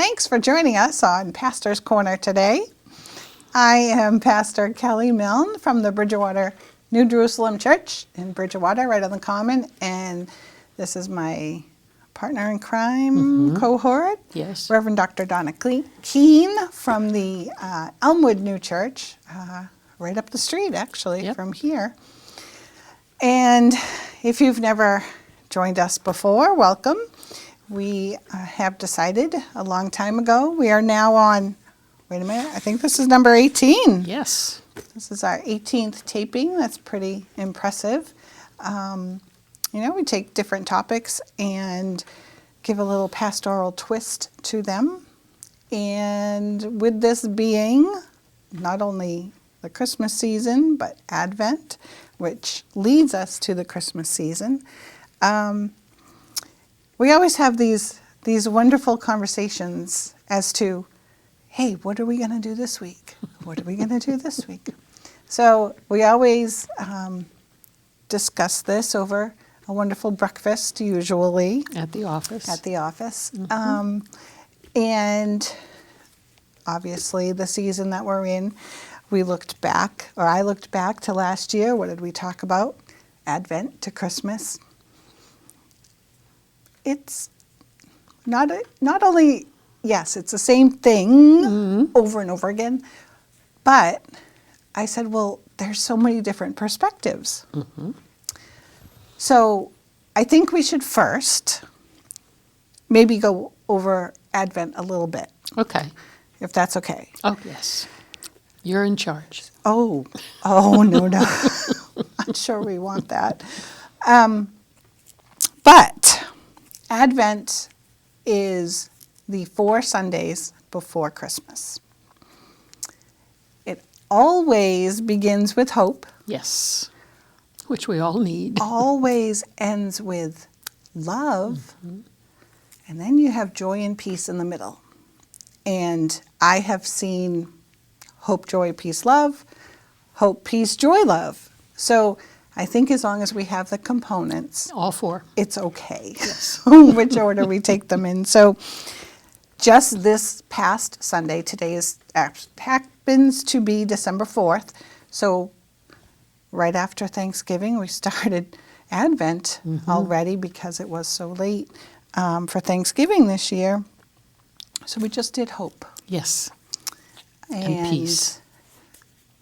Thanks for joining us on Pastor's Corner today. I am Pastor Kelly Milne from the Bridgewater New Jerusalem Church in Bridgewater, right on the Common, and this is my partner in crime, cohort, Yes. Reverend Dr. Donna Keene from the Elmwood New Church, right up the street, actually, from here. And if you've never joined us before, welcome. We have decided a long time ago, we are now on, wait a minute, I think this is number 18. Yes. This is our 18th taping. That's pretty impressive. We take different topics and give a little pastoral twist to them. And with this being not only the Christmas season, but Advent, which leads us to the Christmas season, we always have these wonderful conversations as to, hey, what are we going to do this week? What are we going to do this week? So we always discuss this over a wonderful breakfast, usually. At the office. At the office. And obviously the season that we're in, I looked back to last year. What did we talk about? Advent to Christmas. It's not only, yes, it's the same thing over and over again, but I said, well, there's so many different perspectives. So I think we should first maybe go over Advent a little bit. Okay. If that's okay. Oh, yes. You're in charge. Oh, no. Not sure we want that. But Advent is the 4 Sundays before Christmas. It always begins with hope. Yes. Which we all need. Always ends with love. And then you have joy and peace in the middle. And I have seen hope, joy, peace, love, hope, peace, joy, love. So I think as long as we have the components, All 4. it's okay. Yes. Which order we take them in. So just this past Sunday, today happens to be December 4th. So right after Thanksgiving, we started Advent already because it was so late for Thanksgiving this year. So we just did hope. Yes. And peace.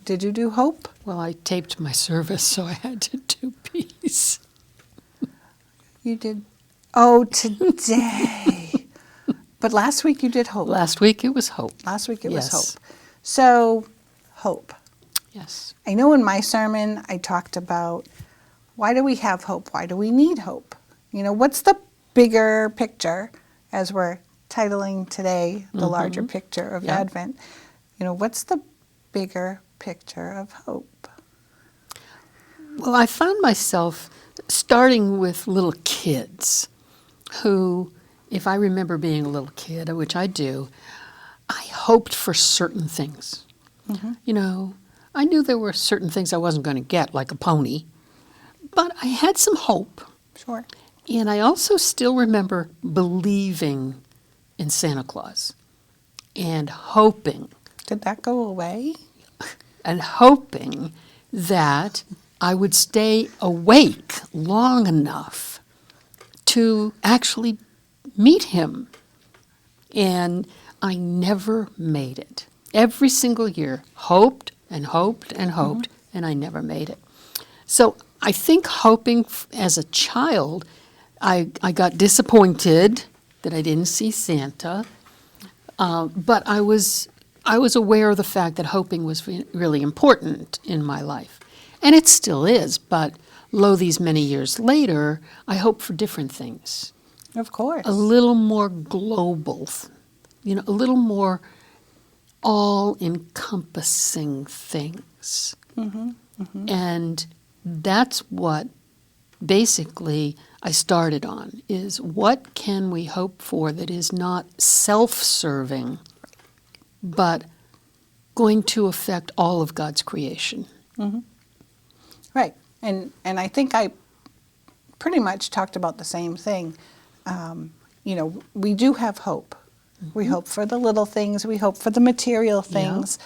Did you do hope? Well, I taped my service, so I had to do peace. You did. Oh, today. But last week you did hope. Last week it was hope. Last week it was Yes. hope. So, hope. Yes. I know in my sermon I talked about why do we have hope? Why do we need hope? What's the bigger picture as we're titling today, the larger picture of Advent? What's the bigger picture of hope? Well, I found myself starting with little kids who, if I remember being a little kid, which I do, I hoped for certain things. I knew there were certain things I wasn't going to get, like a pony, but I had some hope. Sure. And I also still remember believing in Santa Claus and hoping. Did that go away? And hoping that I would stay awake long enough to actually meet him. And I never made it. Every single year, hoped and hoped and hoped, and I never made it. So I think hoping as a child, I got disappointed that I didn't see Santa, but I was aware of the fact that hoping was really important in my life. And it still is, but lo, these many years later, I hope for different things. Of course. A little more global, a little more all-encompassing things. And that's what basically I started on, is what can we hope for that is not self-serving, but going to affect all of God's creation. Right. And I think I pretty much talked about the same thing. We do have hope. We hope for the little things. We hope for the material things.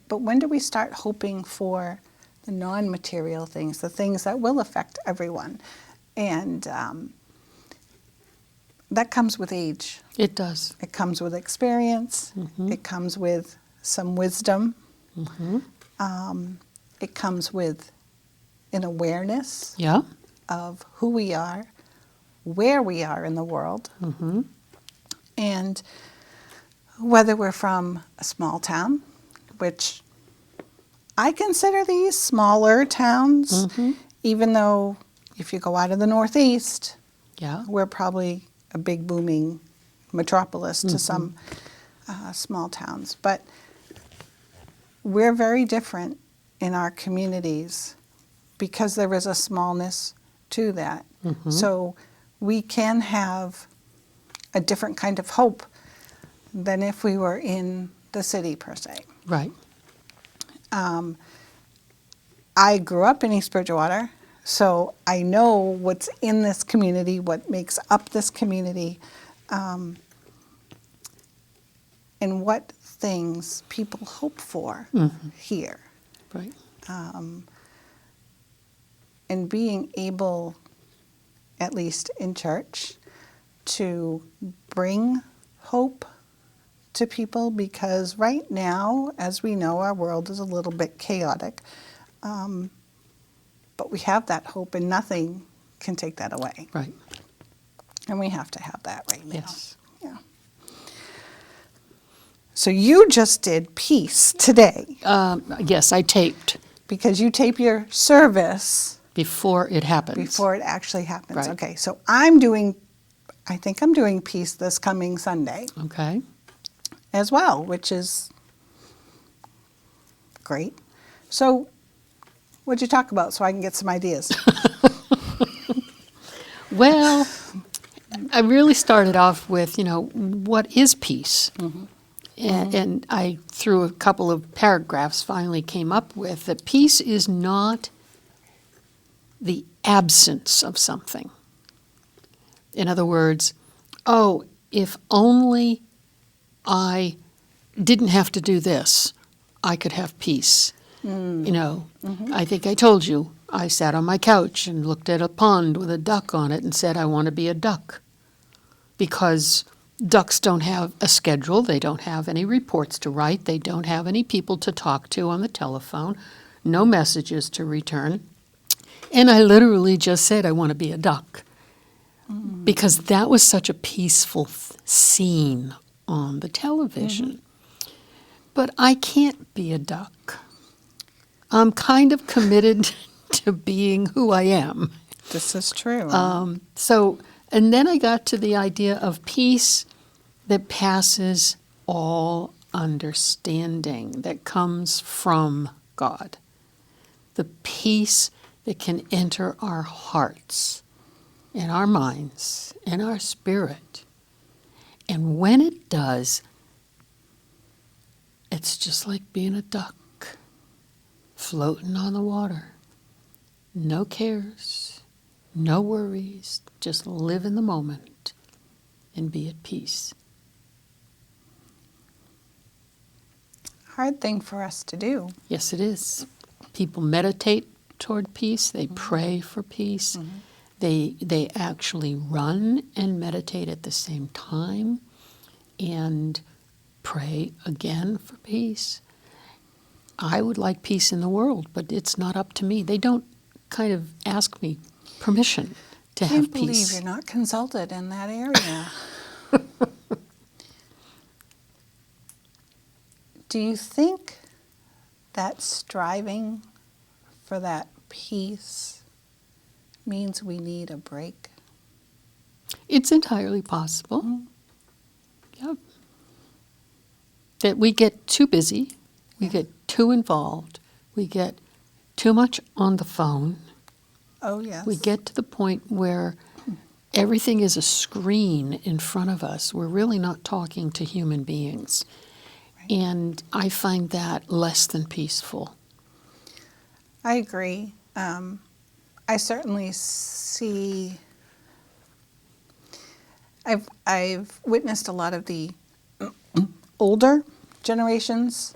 But when do we start hoping for the non-material things, the things that will affect everyone? And that comes with age. It does. It comes with experience. It comes with some wisdom. It comes with an awareness Yeah. of who we are, where we are in the world, and whether we're from a small town, which I consider these smaller towns, even though if you go out of the Northeast, Yeah. we're probably a big booming metropolis to some small towns. But we're very different in our communities because there is a smallness to that. So we can have a different kind of hope than if we were in the city per se. Right. I grew up in East Bridgewater, so I know what's in this community, what makes up this community, and what things people hope for here. Right. And being able, at least in church, to bring hope to people, because right now, as we know, our world is a little bit chaotic. But we have that hope, and nothing can take that away. Right. And we have to have that right now. Yes. Yeah. So you just did peace today, Yes, I taped because you tape your service before it happens. before it actually happens. Right. Okay, so I think I'm doing peace this coming Sunday Okay. as well, which is great. So what'd you talk about so I can get some ideas? Well, I really started off with, what is peace? And I, through a couple of paragraphs, finally came up with that peace is not the absence of something. In other words, if only I didn't have to do this, I could have peace. I think I told you, I sat on my couch and looked at a pond with a duck on it and said, I want to be a duck. Because ducks don't have a schedule, they don't have any reports to write, they don't have any people to talk to on the telephone, no messages to return. And I literally just said, I want to be a duck. Because that was such a peaceful scene on the television. But I can't be a duck. I'm kind of committed to being who I am. This is true. And then I got to the idea of peace that passes all understanding, that comes from God. The peace that can enter our hearts and our minds and our spirit. And when it does, it's just like being a duck floating on the water. No cares, no worries, just live in the moment and be at peace. Hard thing for us to do. Yes, it is. People meditate toward peace. They pray for peace. They actually run and meditate at the same time and pray again for peace. I would like peace in the world, but it's not up to me. They don't kind of ask me permission to have Can't believe peace. you're not consulted in that area. Do you think that striving for that peace means we need a break? It's entirely possible. Yep. That we get too busy, we get too involved, we get too much on the phone. Oh, yes. We get to the point where everything is a screen in front of us. We're really not talking to human beings. Right. And I find that less than peaceful. I agree. I certainly see. I've witnessed a lot of the older generations.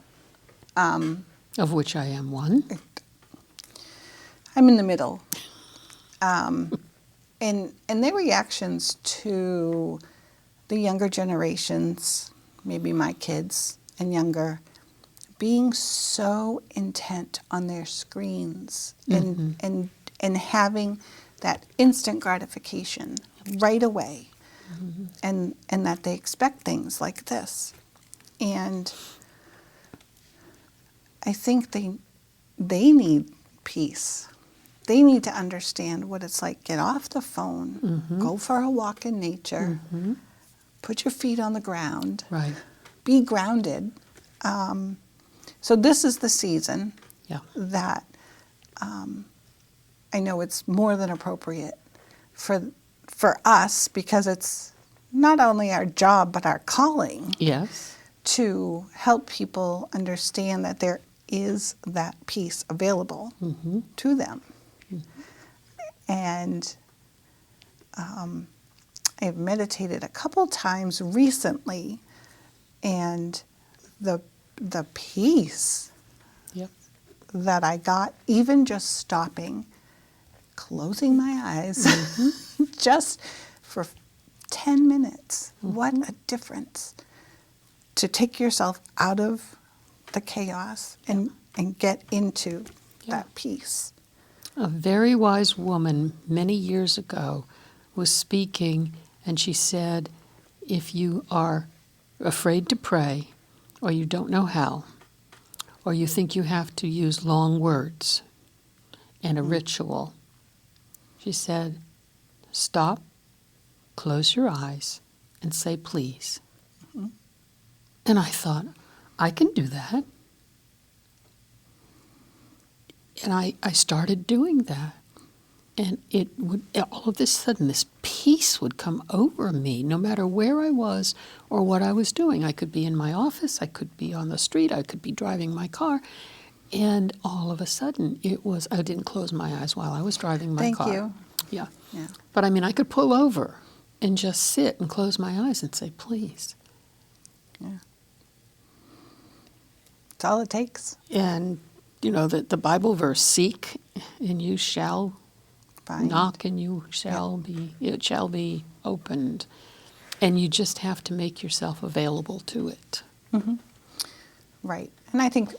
Of which I am one. I'm in the middle. And their reactions to the younger generations, maybe my kids and younger, being so intent on their screens and having that instant gratification right away, and that they expect things like this. And I think they need peace. They need to understand what it's like. Get off the phone, go for a walk in nature, put your feet on the ground, Right. be grounded. So this is the season that I know it's more than appropriate for us, because it's not only our job but our calling. Yes. To help people understand that there is that peace available to them. And I've meditated a couple times recently, and the peace Yep. that I got, even just stopping, closing my eyes, just for 10 minutes. What a difference. To take yourself out of the chaos and get into that peace. A very wise woman many years ago was speaking, and she said, if you are afraid to pray, or you don't know how, or you think you have to use long words and a ritual, she said, stop, close your eyes, and say please. And I thought, I can do that. And I started doing that. And it would, all of a sudden, this peace would come over me, no matter where I was or what I was doing. I could be in my office, I could be on the street, I could be driving my car. And all of a sudden, I didn't close my eyes while I was driving my car. Thank you. Yeah. Yeah. But I mean, I could pull over and just sit and close my eyes and say, please. Yeah. That's all it takes. And, you know, the Bible verse, seek and you shall Find. knock and you shall it shall be opened. And you just have to make yourself available to it. Right. And I think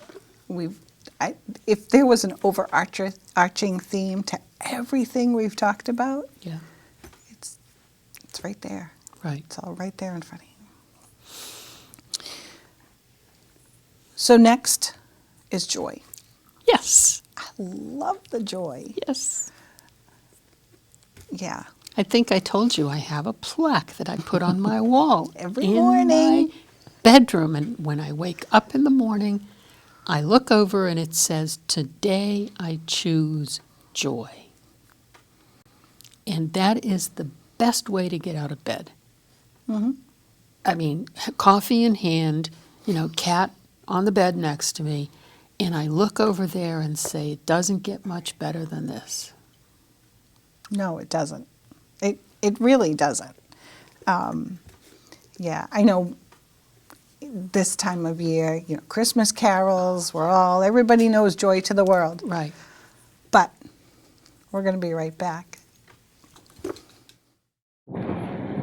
if there was an overarching theme to everything we've talked about, Yeah. it's right there. Right. It's all right there in front of you. So next is joy. Yes. I love the joy. Yes. Yeah. I think I told you I have a plaque that I put on my wall Every in morning. my bedroom. And when I wake up in the morning, I look over and it says, today I choose joy. And that is the best way to get out of bed. I mean, coffee in hand, you know, cat on the bed next to me, and I look over there and say, it doesn't get much better than this. No, it doesn't. It really doesn't. Yeah, I know this time of year, you know, Christmas carols, everybody knows Joy to the World. Right. But we're going to be right back.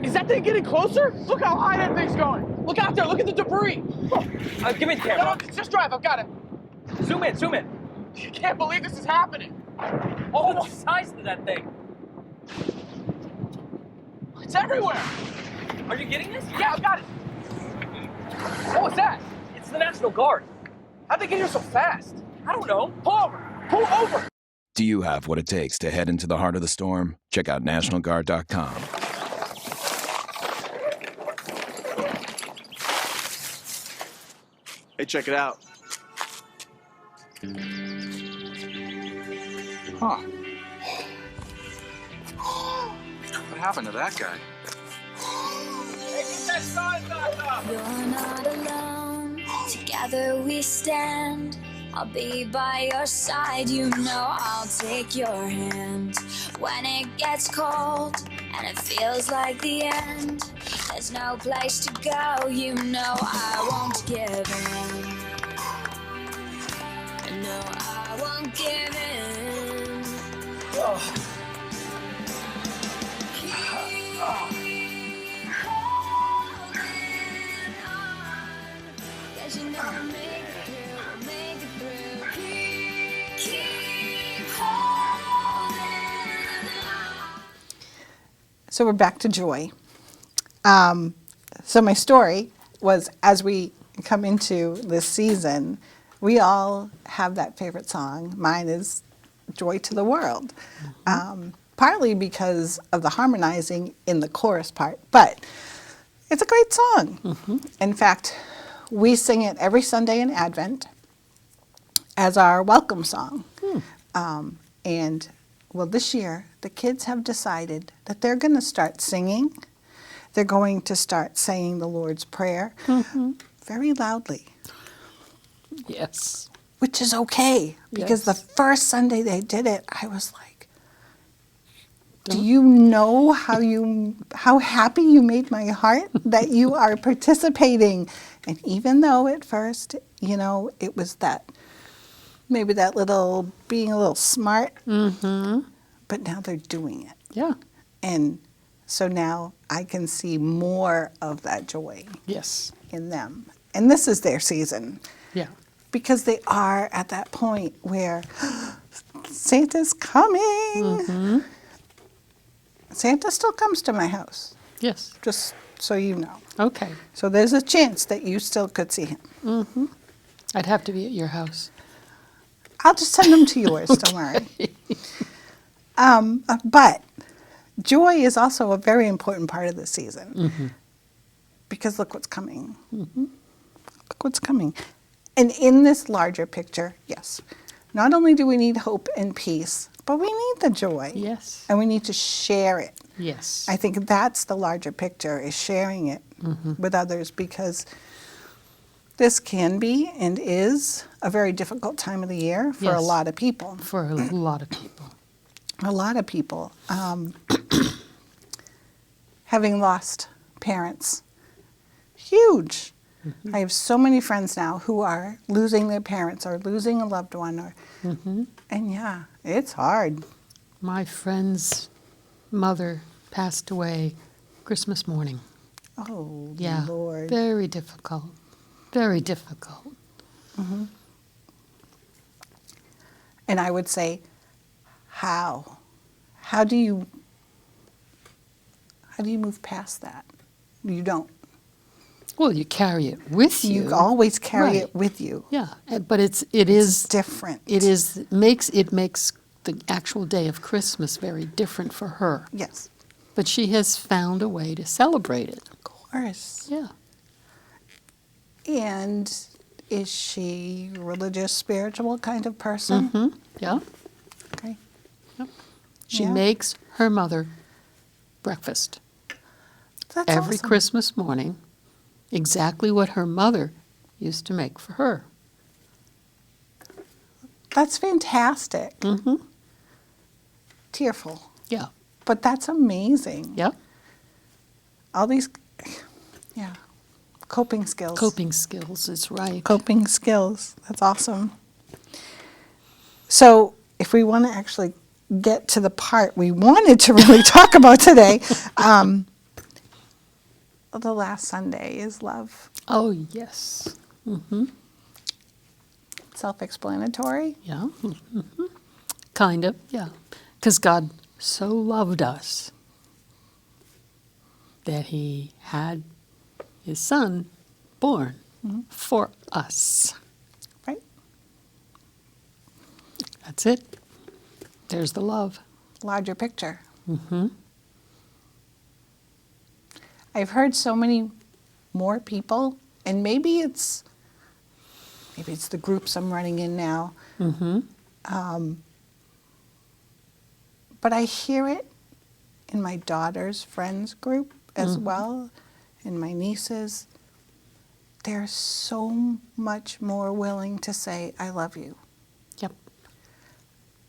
Is that thing getting closer? Look how high that thing's going. Look out there. Look at the debris. Give me the camera. No, just drive. I've got it. Zoom in, zoom in. I can't believe this is happening. Oh, what size is that thing? It's everywhere. Are you getting this? Yeah, I've got it. What was that? It's the National Guard. How'd they get here so fast? I don't know. Pull over. Pull over. Do you have what it takes to head into the heart of the storm? Check out NationalGuard.com. Hey, check it out. Huh. What happened to that guy? Hey, get that sign back up! You're not alone. Together we stand. I'll be by your side. You know I'll take your hand. When it gets cold, and it feels like the end. There's no place to go, you know I won't give in. No, I won't give in. Keep holding on, 'cause you know we'll make it through, we'll make it through. Keep holding on. So we're back to joy. So my story was, as we come into this season, we all have that favorite song. Mine is Joy to the World, partly because of the harmonizing in the chorus part, but it's a great song. In fact, we sing it every Sunday in Advent as our welcome song. And well, this year, the kids have decided that they're going to start singing. They're going to start saying the Lord's Prayer very loudly, Yes. which is okay, because the Yes. first Sunday they did it, I was like, do you know how happy you made my heart that you are participating? And even though at first, it was maybe that little being a little smart, but now they're doing it. Yeah. And so now I can see more of that joy Yes. in them. And this is their season, Yeah. because they are at that point where Santa's coming. Santa still comes to my house, Yes. just so you know. Okay. So there's a chance that you still could see him. I'd have to be at your house. I'll just send them to yours, don't worry. But joy is also a very important part of the season, because look what's coming. Look what's coming. And in this larger picture, yes, not only do we need hope and peace, but we need the joy. Yes. And we need to share it. Yes. I think that's the larger picture, is sharing it with others, because this can be and is a very difficult time of the year for a Yes. lot of people. For a lot of people. A lot of people. Having lost parents, huge. I have so many friends now who are losing their parents or losing a loved one, and yeah, it's hard. My friend's mother passed away Christmas morning. Oh, Yeah. Lord. Very difficult. Very difficult. And I would say, how? How do you move past that? You don't. Well, you carry it with you. You always carry Right. it with you. Yeah, but it It's is different. it makes the actual day of Christmas very different for her. Yes, But she has found a way to celebrate it. of course. Yeah. And is she a religious, spiritual kind of person? Yeah. Okay. She Yeah. makes her mother breakfast That's every awesome. Christmas morning, exactly what her mother used to make for her. That's fantastic. Tearful. Yeah. But that's amazing. Yeah. All these, yeah, coping skills. Coping skills is right. Coping skills. That's awesome. So if we want to actually get to the part we wanted to really talk about today, the last Sunday is love. Oh, yes. Self-explanatory. Yeah. Kind of, yeah. Because God so loved us that he had his son born for us. Right? That's it. There's the love. Larger picture. I've heard so many more people, and maybe it's the groups I'm running in now. But I hear it in my daughter's friends group as well, and my nieces. They're so much more willing to say, I love you. Yep.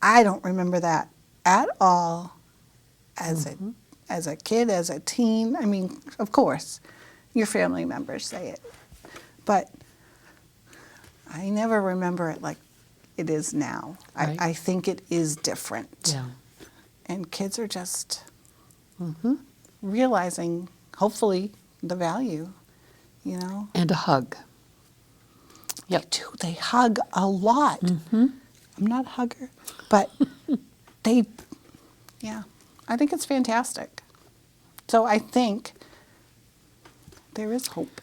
I don't remember that at all as as a kid, as a teen. I mean, of course, your family members say it. But I never remember it like it is now. Right. I think it is different. Yeah. And kids are just realizing, hopefully, the value, you know. And a hug. Yep. They do. They hug a lot. I'm not a hugger, but yeah, I think it's fantastic. So I think there is hope.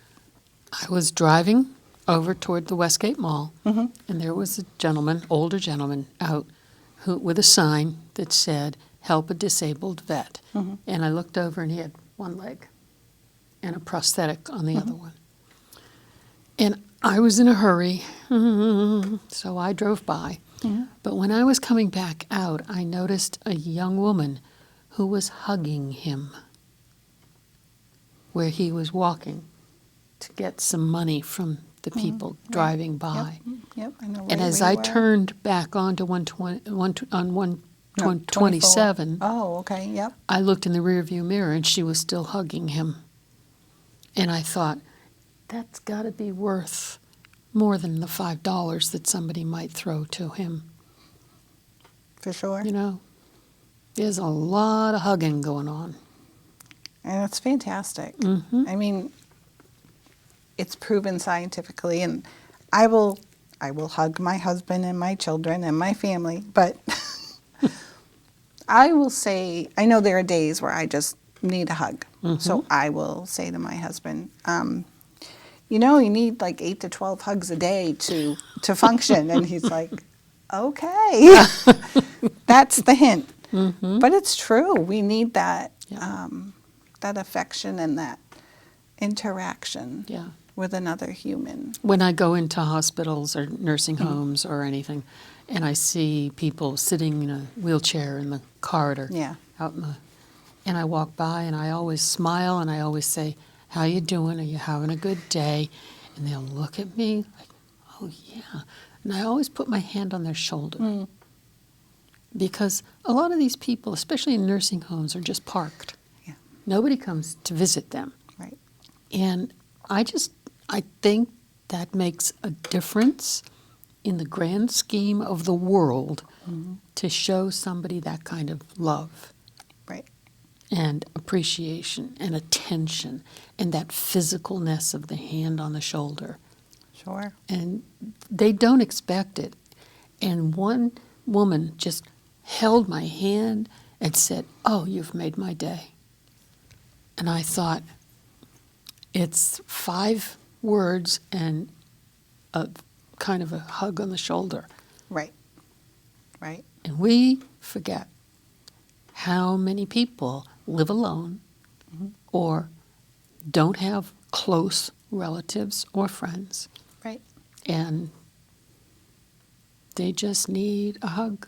I was driving over toward the Westgate Mall, and there was a gentleman, older gentleman, out with a sign that said, "Help a disabled vet." And I looked over, and he had one leg and a prosthetic on the other one. And I was in a hurry, so I drove by. But when I was coming back out, I noticed a young woman who was hugging him where he was walking to get some money from the people driving by. Yep, I know. And right as where I you were. turned back onto 127, Oh, okay, yep. I looked in the rearview mirror and she was still hugging him. And I thought, that's got to be worth more than the $5 that somebody might throw to him. For sure. You know, there's a lot of hugging going on. And it's fantastic. I mean, it's proven scientifically, and I will hug my husband and my children and my family, but I will say, I know there are days where I just need a hug. So I will say to my husband, you know, you need like 8 to 12 hugs a day to function. And he's like, okay, that's the hint. But it's true. We need that, that affection and that interaction with another human. When I go into hospitals or nursing homes or anything, and I see people sitting in a wheelchair in the corridor, out in the, and I walk by and I always smile and I always say, "How you doing? Are you having a good day?" And they'll look at me like, "Oh yeah," and I always put my hand on their shoulder because a lot of these people, especially in nursing homes, are just parked. Yeah. Nobody comes to visit them. Right. And I think that makes a difference in the grand scheme of the world to show somebody that kind of love. Right. And appreciation and attention and that physicalness of the hand on the shoulder. Sure. And they don't expect it. And one woman just held my hand and said, "Oh, you've made my day." And I thought, it's 5 words and a kind of a hug on the shoulder. Right. Right. And we forget how many people live alone or don't have close relatives or friends. Right. And they just need a hug.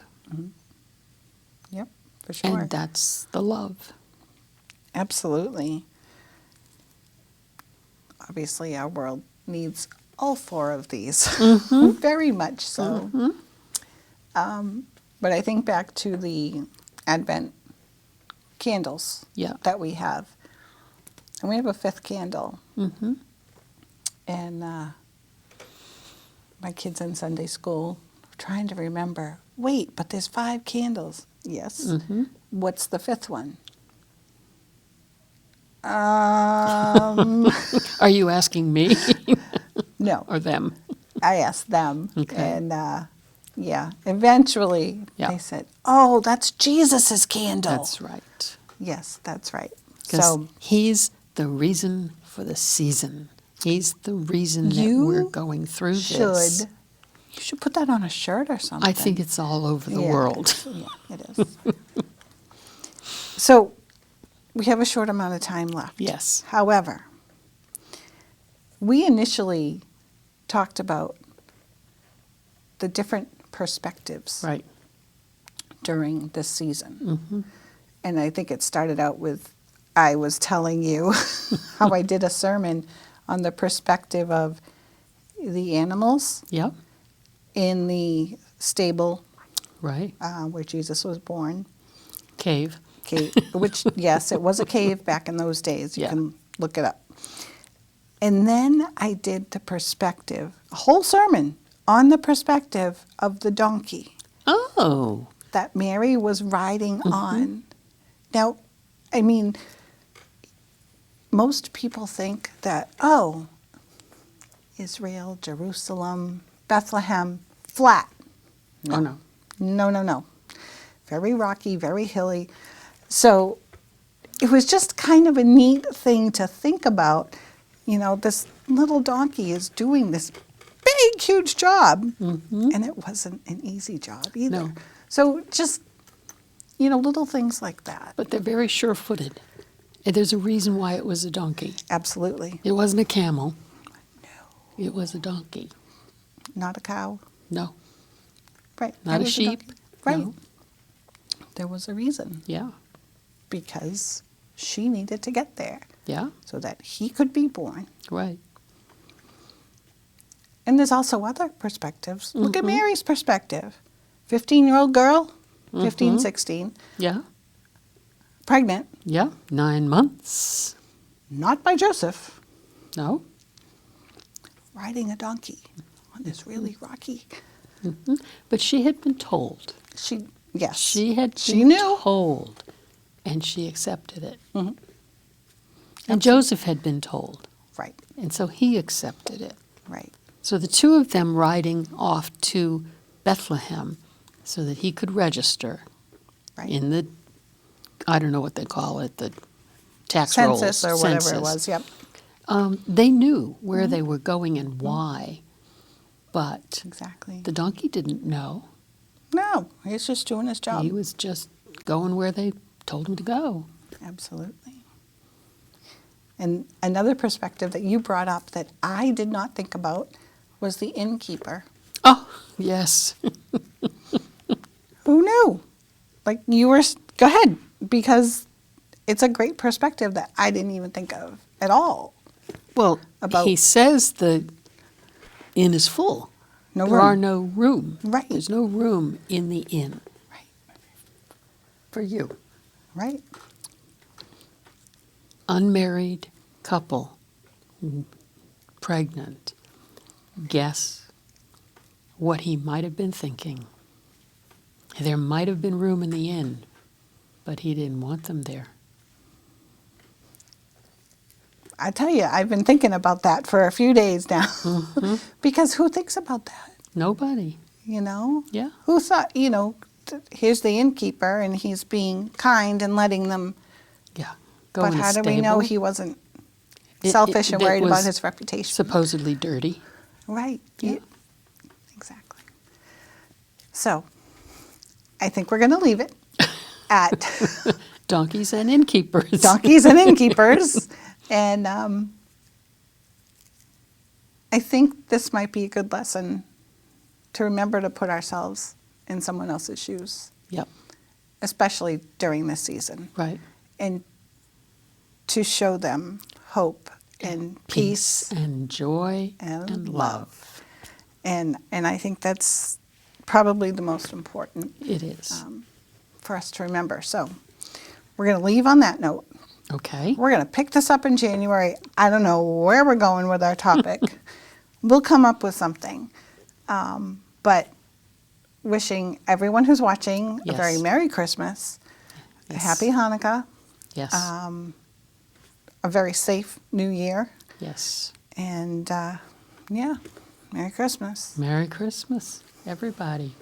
Yep. For sure. And that's the love. Absolutely. Obviously, our world needs all 4 of these, very much so. But I think back to the Advent candles that we have. And we have a 5th candle. And my kids in Sunday school are trying to remember, wait, but there's 5 candles. Yes. What's the 5th one? Are you asking me No, or them? I asked them. Okay. And eventually they said, oh, that's Jesus's candle. That's right. Yes, that's right. 'Cause So he's the reason for the season. He's the reason that You we're going through this. you should put that on a shirt or something. I think it's all over the Yeah, world. Yeah, it is. So we have a short amount of time left. Yes. However, we initially talked about the different perspectives Right. during this season. And I think it started out with, I was telling you how I did a sermon on the perspective of the animals Yep. in the stable Right. where Jesus was born. Cave. cave, which, yes, it was a cave back in those days. You Yeah. can look it up. And then I did the perspective, a whole sermon on the perspective of the donkey Oh, that Mary was riding on. Now, I mean, most people think that, oh, Israel, Jerusalem, Bethlehem, flat. oh no. No, no, no. Very rocky, very hilly. So it was just kind of a neat thing to think about. You know, this little donkey is doing this big, huge job, and it wasn't an easy job either. No. So just, you know, little things like that. But they're very sure-footed. And there's a reason why it was a donkey. Absolutely. It wasn't a camel. No. It was a donkey. Not a cow. No. Right. Not it a was sheep. donkey. Right. No. There was a reason, Yeah. because she needed to get there Yeah. so that he could be born. Right. And there's also other perspectives. Look at Mary's perspective. 15-year-old girl, 15, 16, Yeah. pregnant, Yeah. 9 months. not by Joseph, No. riding a donkey on this really rocky. But she had been told. Yes. She had She been knew. told, and she accepted it. And Joseph had been told, Right, and so he accepted it. right. So the two of them riding off to Bethlehem so that he could register Right. in the, I don't know what they call it, the tax rolls. Census or whatever it census. was, yep. They knew where they were going and why, but Exactly. the donkey didn't know. No, he's just doing his job. He was just going where they told him to go. Absolutely. And another perspective that you brought up that I did not think about was the innkeeper. Oh, yes. Who knew? Like you were, go ahead, because it's a great perspective that I didn't even think of at all. Well, About- he says the inn is full. No there room. are no room. Right. There's no room in the inn Right, for you. right. Unmarried couple, pregnant. Guess what he might have been thinking. There might have been room in the inn, but he didn't want them there. I tell you, I've been thinking about that for a few days now. Because who thinks about that, Nobody. you know? Yeah. Who thought, you know, here's the innkeeper and he's being kind and letting them, Yeah. Go but in a how do we know stable. he wasn't It- selfish and it worried about was his reputation? Supposedly dirty. Right. Yeah. Exactly. So, I think we're going to leave it at Donkeys and innkeepers. donkeys and innkeepers. And I think this might be a good lesson to remember to put ourselves in someone else's shoes, Yep. especially during this season, Right. and to show them hope and peace and joy and love. And I think that's probably the most important It is. for us to remember. So we're going to leave on that note. Okay. We're going to pick this up in January. I don't know where we're going with our topic. We'll come up with something. But wishing everyone who's watching a Yes. very Merry Christmas, a Yes. Happy Hanukkah, Yes. a very safe New Year, Yes. and yeah, Merry Christmas. Merry Christmas, everybody.